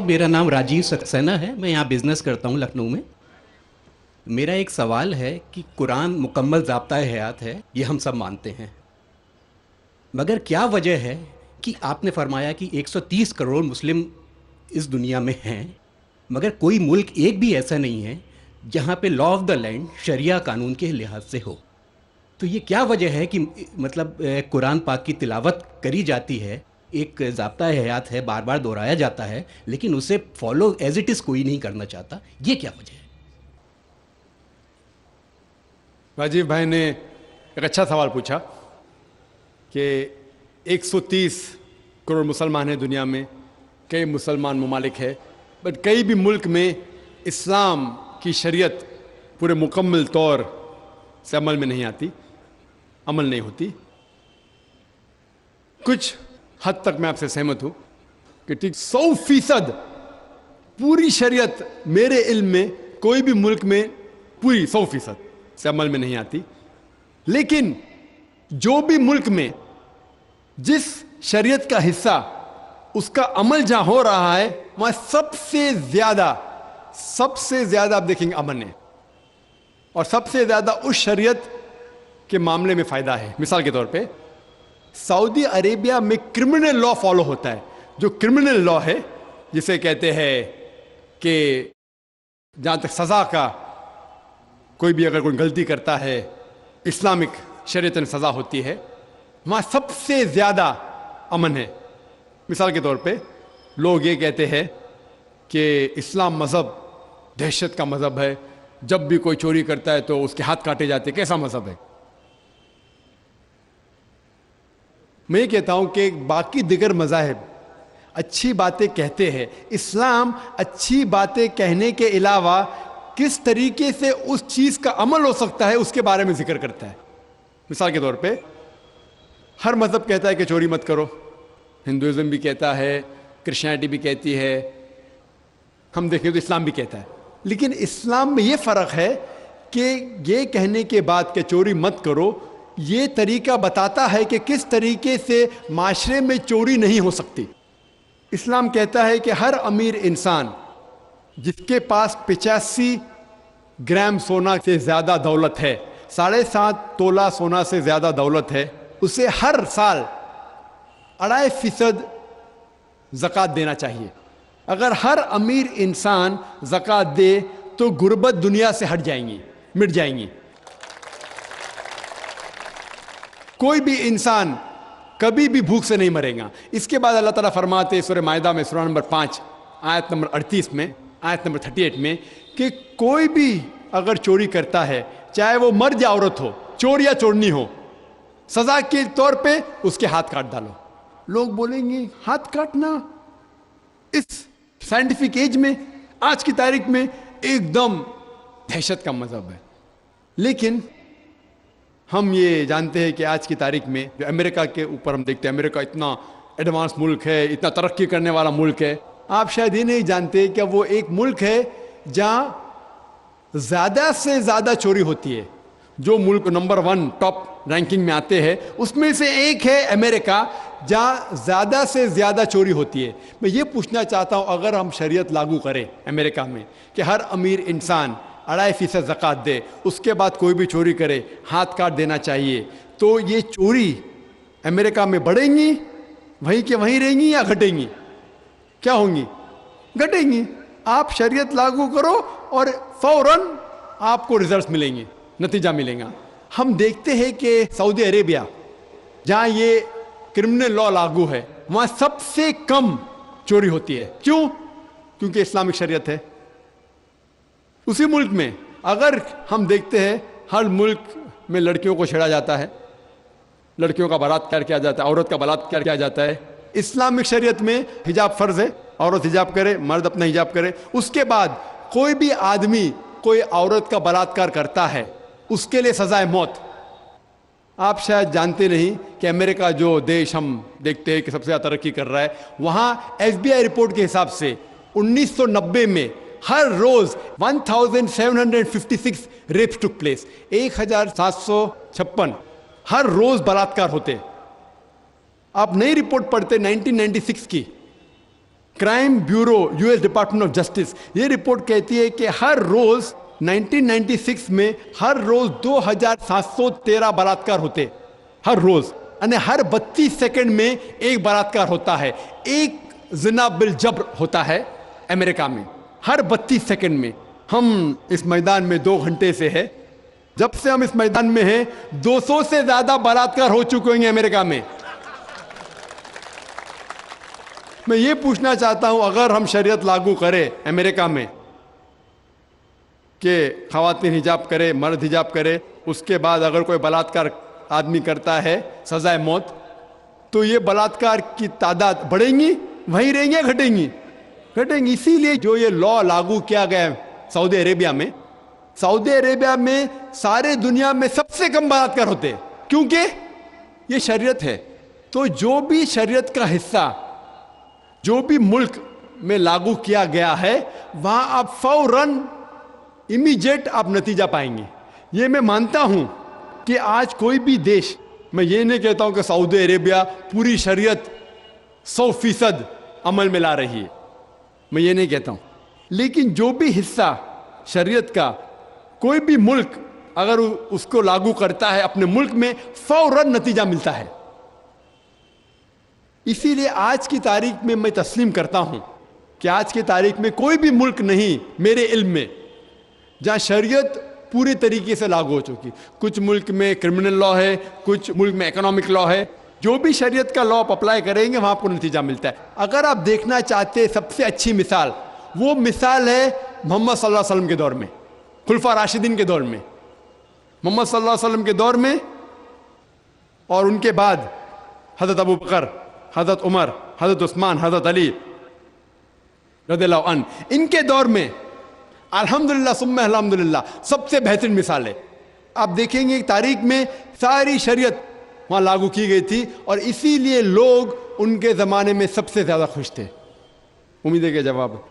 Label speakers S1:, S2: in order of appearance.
S1: मेरा नाम राजीव सक्सेना है। मैं यहाँ बिज़नेस करता हूँ लखनऊ में। मेरा एक सवाल है कि कुरान मुकम्मल ज़ाब्ता हयात है, ये हम सब मानते हैं, मगर क्या वजह है कि आपने फरमाया कि 130 करोड़ मुस्लिम इस दुनिया में हैं, मगर कोई मुल्क एक भी ऐसा नहीं है जहाँ पे लॉ ऑफ द लैंड शरिया कानून के लिहाज से हो। तो ये क्या वजह है कि मतलब कुरान पाक की तिलावत करी जाती है, एक ज़ाब्ता हयात है, बार बार दोहराया जाता है, लेकिन उसे फॉलो एज इट इज़ कोई नहीं करना चाहता, ये क्या वजह है?
S2: राजीव भाई ने एक अच्छा सवाल पूछा कि 130 करोड़ मुसलमान हैं दुनिया में, कई मुसलमान ममालिक है, बट कई भी मुल्क में इस्लाम की शरीयत पूरे मुकम्मल तौर से अमल में नहीं आती, अमल नहीं होती। कुछ हद तक मैं आपसे सहमत हूँ कि ठीक 100% पूरी शरीयत मेरे इल्म में कोई भी मुल्क में पूरी 100% से अमल में नहीं आती, लेकिन जो भी मुल्क में जिस शरीयत का हिस्सा उसका अमल जहां हो रहा है वहां सबसे ज्यादा आप देखेंगे अमन है, और सबसे ज्यादा उस शरीयत के मामले में फायदा है। मिसाल के तौर पे सऊदी अरेबिया में क्रिमिनल लॉ फॉलो होता है। जो क्रिमिनल लॉ है, जिसे कहते हैं कि जहां तक सजा का, कोई भी अगर कोई गलती करता है इस्लामिक शरीयत में सजा होती है, वहां सबसे ज्यादा अमन है। मिसाल के तौर पे लोग ये कहते हैं कि इस्लाम मजहब दहशत का मजहब है, जब भी कोई चोरी करता है तो उसके हाथ काटे जाते। कैसा मजहब है? मैं ये कहता हूं कि बाकी दिगर मज़ाहिब अच्छी बातें कहते हैं, इस्लाम अच्छी बातें कहने के अलावा किस तरीके से उस चीज़ का अमल हो सकता है उसके बारे में जिक्र करता है। मिसाल के तौर पे हर मज़हब कहता है कि चोरी मत करो, हिंदुज़म भी कहता है, क्रिश्चियनिटी भी कहती है, हम देखें तो इस्लाम भी कहता है। लेकिन इस्लाम में ये फ़र्क है कि ये कहने के बाद कि चोरी मत करो, ये तरीका बताता है कि किस तरीके से माशरे में चोरी नहीं हो सकती। इस्लाम कहता है कि हर अमीर इंसान जिसके पास 85 ग्राम सोना से ज़्यादा दौलत है, 7.5 तोला सोना से ज़्यादा दौलत है, उसे हर साल 2.5% ज़कात देना चाहिए। अगर हर अमीर इंसान ज़कात दे तो गुर्बत दुनिया से हट जाएंगी, मिट जाएंगी। कोई भी इंसान कभी भी भूख से नहीं मरेगा। इसके बाद अल्लाह ताला फरमाते सूरह माइदा में सूरह नंबर 5 आयत नंबर 38 में, आयत नंबर 38 में कि कोई भी अगर चोरी करता है, चाहे वो मर्द या औरत हो, चोर या चोरनी हो, सजा के तौर पे उसके हाथ काट डालो। लोग बोलेंगे हाथ काटना इस साइंटिफिक एज में, आज की तारीख में एकदम दहशत का मजहब है। लेकिन हम ये जानते हैं कि आज की तारीख में जो अमेरिका के ऊपर हम देखते हैं, अमेरिका इतना एडवांस मुल्क है, इतना तरक्की करने वाला मुल्क है। आप शायद ये नहीं जानते कि वो एक मुल्क है जहां ज़्यादा से ज़्यादा चोरी होती है। जो मुल्क नंबर 1 टॉप रैंकिंग में आते हैं उसमें से एक है अमेरिका, जहां ज़्यादा से ज़्यादा चोरी होती है। मैं ये पूछना चाहता हूँ, अगर हम शरीयत लागू करें अमेरिका में कि हर अमीर इंसान 2.5% ज़कात दे, उसके बाद कोई भी चोरी करे हाथ काट देना चाहिए, तो ये चोरी अमेरिका में बढ़ेंगी, वहीं के वहीं रहेंगी या घटेंगी? क्या होंगी? घटेंगी। आप शरीयत लागू करो और फौरन आपको रिजल्ट्स मिलेंगे, नतीजा मिलेगा। हम देखते हैं कि सऊदी अरेबिया जहाँ ये क्रिमिनल लॉ लागू है, वहाँ सबसे कम चोरी होती है। क्यों? क्योंकि इस्लामिक शरीयत है। उसी मुल्क में अगर हम देखते हैं हर मुल्क में लड़कियों को छेड़ा जाता है, लड़कियों का बलात्कार किया जाता है, औरत का बलात्कार किया जाता है। इस्लामिक शरीयत में हिजाब फ़र्ज है, औरत हिजाब करे, मर्द अपना हिजाब करे। उसके बाद कोई भी आदमी कोई औरत का बलात्कार करता है, उसके लिए सज़ाए मौत। आप शायद जानते नहीं कि अमेरिका जो देश हम देखते हैं कि सबसे ज़्यादा तरक्की कर रहा है, वहाँ FBI रिपोर्ट के हिसाब से 1990 में हर रोज 1756 रेप्स टुक प्लेस, 1756 हर रोज बलात्कार होते। आप नई रिपोर्ट पढ़ते 1996 की crime bureau US department of justice, ये रिपोर्ट कहती है कि हर रोज 1996 में हर रोज 2713 बलात्कार होते, हर रोज, यानी हर 32 सेकंड में एक बलात्कार होता है, एक जिना बिल जब्र होता है अमेरिका में हर 32 सेकंड में। हम इस मैदान में 2 घंटे से है, जब से हम इस मैदान में हैं 200 से ज्यादा बलात्कार हो चुके हैं अमेरिका में। मैं ये पूछना चाहता हूं, अगर हम शरीयत लागू करें अमेरिका में कि खवातीन हिजाब करे, मर्द हिजाब करे, उसके बाद अगर कोई बलात्कार आदमी करता है सजाए मौत, तो ये बलात्कार की तादाद बढ़ेंगी, वहीं रहेंगी या घटेंगी? घटेंगी। इसीलिए जो ये लॉ लागू किया गया सऊदी अरेबिया में, सऊदी अरेबिया में सारे दुनिया में सबसे कम बलात्कार होते हैं, क्योंकि ये शरीयत है। तो जो भी शरीयत का हिस्सा जो भी मुल्क में लागू किया गया है, वहां आप फौरन इमीडिएट आप नतीजा पाएंगे। ये मैं मानता हूं कि आज कोई भी देश, मैं ये नहीं कहता हूं कि सऊदी अरेबिया पूरी शरीयत 100% अमल में ला रही है, मैं ये नहीं कहता हूं, लेकिन जो भी हिस्सा शरीयत का कोई भी मुल्क अगर उसको लागू करता है अपने मुल्क में, फौरन नतीजा मिलता है। इसीलिए आज की तारीख में मैं तस्लीम करता हूं कि आज की तारीख में कोई भी मुल्क नहीं मेरे इल्म में जहां शरीयत पूरी तरीके से लागू हो चुकी। कुछ मुल्क में क्रिमिनल लॉ है, कुछ मुल्क में इकोनॉमिक लॉ है, जो भी शरीयत का लॉ आप अप्लाई करेंगे वहां आपको नतीजा मिलता है। अगर आप देखना चाहते हैं सबसे अच्छी मिसाल, वो मिसाल है मोहम्मद सल्लल्लाहु अलैहि वसल्लम के दौर में, खुलफा राशिदीन के दौर में। मोहम्मद सल्लल्लाहु अलैहि वसल्लम के दौर में और उनके बाद हज़रत अबू बकर, हज़रत उमर, हज़रत उस्मान, हज़रत अली रज़ियल्लाहु अन्हु, इनके दौर में अल्हम्दुलिल्लाह सुम्मा अल्हम्दुलिल्लाह सबसे बेहतरीन मिसाल है। आप देखेंगे तारीख में सारी शरीयत वहाँ लागू की गई थी और इसीलिए लोग उनके ज़माने में सबसे ज़्यादा खुश थे। उम्मीद है कि जवाब